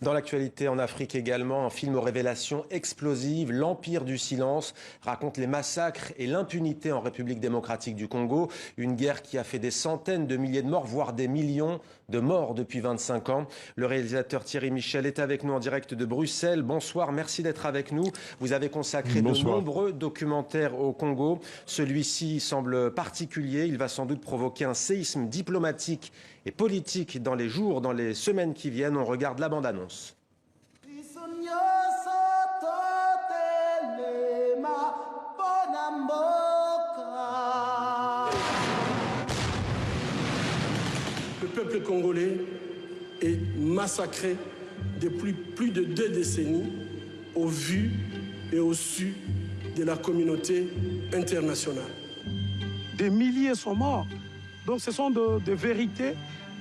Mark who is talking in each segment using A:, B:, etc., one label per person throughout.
A: Dans l'actualité en Afrique également, un film aux révélations explosives, L'Empire du silence, raconte les massacres et l'impunité en République démocratique du Congo. Une guerre qui a fait des centaines de milliers de morts, voire des millions de morts depuis 25 ans. Le réalisateur Thierry Michel est avec nous en direct de Bruxelles. Bonsoir, merci d'être avec nous. Vous avez consacré de nombreux documentaires au Congo. Celui-ci semble particulier. Il va sans doute provoquer un séisme diplomatique et politique dans les jours, dans les semaines qui viennent. On regarde la bande-annonce.
B: Le peuple congolais est massacré depuis plus de 2 décennies au vu et au su de la communauté internationale.
C: Des milliers sont morts. Donc ce sont des vérités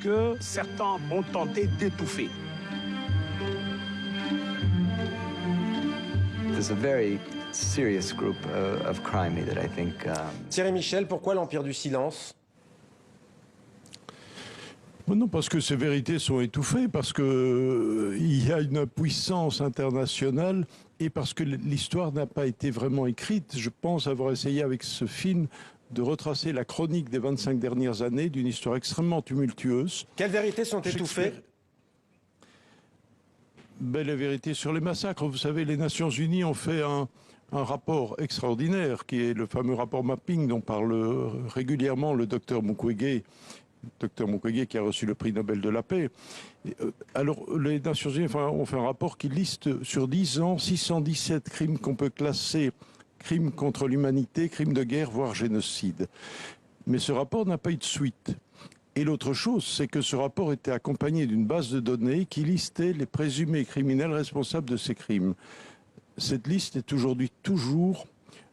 C: que certains ont tenté d'étouffer.
D: There's a very serious group of crime that I think.
A: Thierry Michel, pourquoi l'Empire du silence?
E: Non, parce que ces vérités sont étouffées, parce qu'il y a une puissance internationale et parce que l'histoire n'a pas été vraiment écrite. Je pense avoir essayé avec ce film de retracer la chronique des 25 dernières années d'une histoire extrêmement tumultueuse.
A: Quelles vérités sont étouffées?
E: Les vérités sur les massacres. Vous savez, les Nations Unies ont fait un rapport extraordinaire, qui est le fameux rapport Mapping dont parle régulièrement le docteur Mukwege qui a reçu le prix Nobel de la paix. Alors, les Nations Unies ont fait un rapport qui liste sur 10 ans 617 crimes qu'on peut classer crimes contre l'humanité, crimes de guerre, voire génocide. Mais ce rapport n'a pas eu de suite. Et l'autre chose, c'est que ce rapport était accompagné d'une base de données qui listait les présumés criminels responsables de ces crimes. Cette liste est aujourd'hui toujours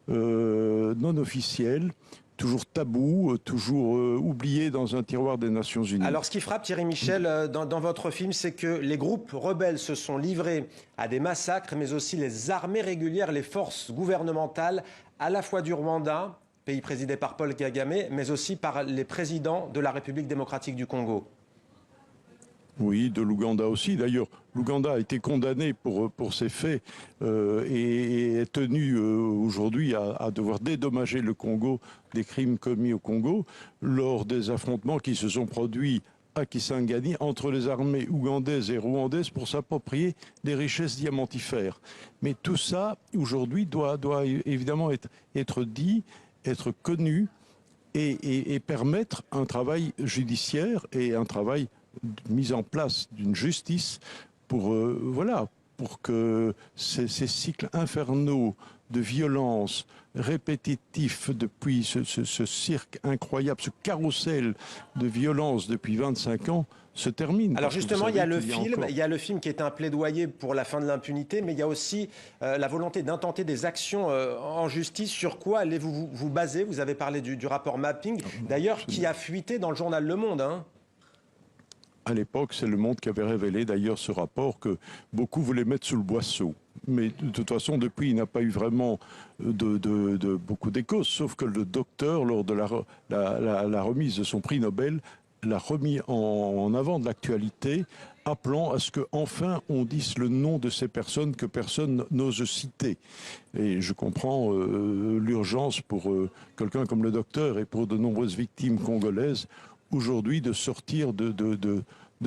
E: non officielle, toujours tabou, toujours oublié dans un tiroir des Nations Unies.
A: Alors ce qui frappe Thierry Michel dans votre film, c'est que les groupes rebelles se sont livrés à des massacres, mais aussi les armées régulières, les forces gouvernementales, à la fois du Rwanda, pays présidé par Paul Kagame, mais aussi par les présidents de la République démocratique du Congo.
E: Oui, de l'Ouganda aussi. D'ailleurs, l'Ouganda a été condamné pour ces faits et est tenu aujourd'hui à devoir dédommager le Congo des crimes commis au Congo lors des affrontements qui se sont produits à Kisangani entre les armées ougandaises et rwandaises pour s'approprier des richesses diamantifères. Mais tout ça, aujourd'hui, doit évidemment être dit, être connu et permettre un travail judiciaire et un travail mise en place d'une justice pour, pour que ces cycles infernaux de violence répétitifs depuis ce cirque incroyable, ce carrousel de violence depuis 25 ans se termine.
A: Alors justement, il y a le film qui est un plaidoyer pour la fin de l'impunité, mais il y a aussi la volonté d'intenter des actions en justice. Sur quoi allez-vous vous baser? Vous avez parlé du rapport Mapping, d'ailleurs, qui a fuité dans le journal Le Monde, hein.
E: À l'époque, c'est Le Monde qui avait révélé d'ailleurs ce rapport que beaucoup voulaient mettre sous le boisseau. Mais de toute façon, depuis, il n'a pas eu vraiment beaucoup d'écho, sauf que le docteur, lors de la remise de son prix Nobel, l'a remis en avant de l'actualité, appelant à ce qu'enfin on dise le nom de ces personnes que personne n'ose citer. Et je comprends l'urgence pour quelqu'un comme le docteur et pour de nombreuses victimes congolaises aujourd'hui de sortir de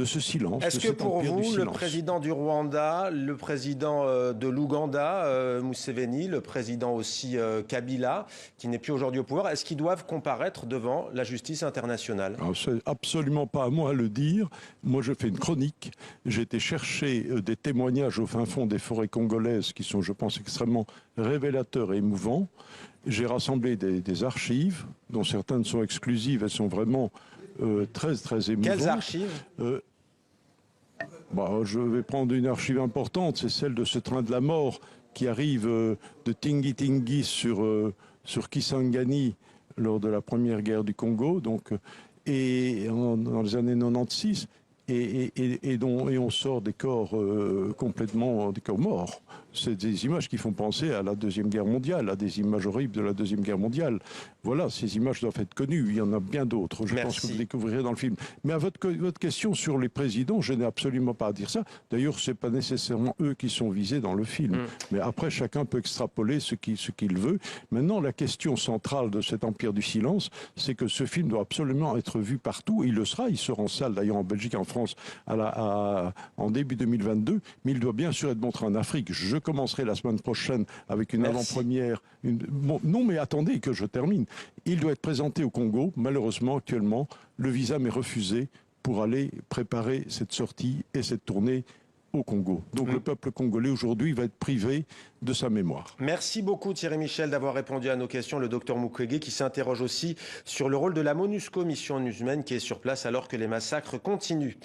E: ce silence.
A: Est-ce que pour vous, le président du Rwanda, le président de l'Ouganda, Museveni, le président aussi Kabila, qui n'est plus aujourd'hui au pouvoir, est-ce qu'ils doivent comparaître devant la justice internationale?
E: C'est absolument pas à moi à le dire. Moi, je fais une chronique. J'ai été chercher des témoignages au fin fond des forêts congolaises qui sont, je pense, extrêmement révélateurs et émouvants. J'ai rassemblé des archives, dont certaines sont exclusives et sont vraiment très émouvantes.
A: Quelles archives?
E: Je vais prendre une archive importante, c'est celle de ce train de la mort qui arrive de Tingi sur Kisangani lors de la première guerre du Congo, et dans les années 96. et on sort des corps complètement des corps morts. C'est des images qui font penser à la Deuxième Guerre mondiale, à des images horribles de la Deuxième Guerre mondiale. Voilà, ces images doivent être connues. Il y en a bien d'autres. Je pense que vous découvrirez dans le film. Mais à votre question sur les présidents, je n'ai absolument pas à dire ça. D'ailleurs, ce n'est pas nécessairement eux qui sont visés dans le film. Mais après, chacun peut extrapoler ce qu'il veut. Maintenant, la question centrale de cet empire du silence, c'est que ce film doit absolument être vu partout. Il le sera. Il sera en salle, d'ailleurs, en Belgique et en France, en début 2022. Mais il doit bien sûr être montré en Afrique. Je commencerai la semaine prochaine avec une avant-première. Non, mais attendez que je termine. Il doit être présenté au Congo. Malheureusement, actuellement, le visa m'est refusé pour aller préparer cette sortie et cette tournée au Congo. Donc le peuple congolais aujourd'hui va être privé de sa mémoire.
A: Merci beaucoup Thierry Michel d'avoir répondu à nos questions. Le docteur Mukwege qui s'interroge aussi sur le rôle de la MONUSCO, mission humaine, qui est sur place alors que les massacres continuent.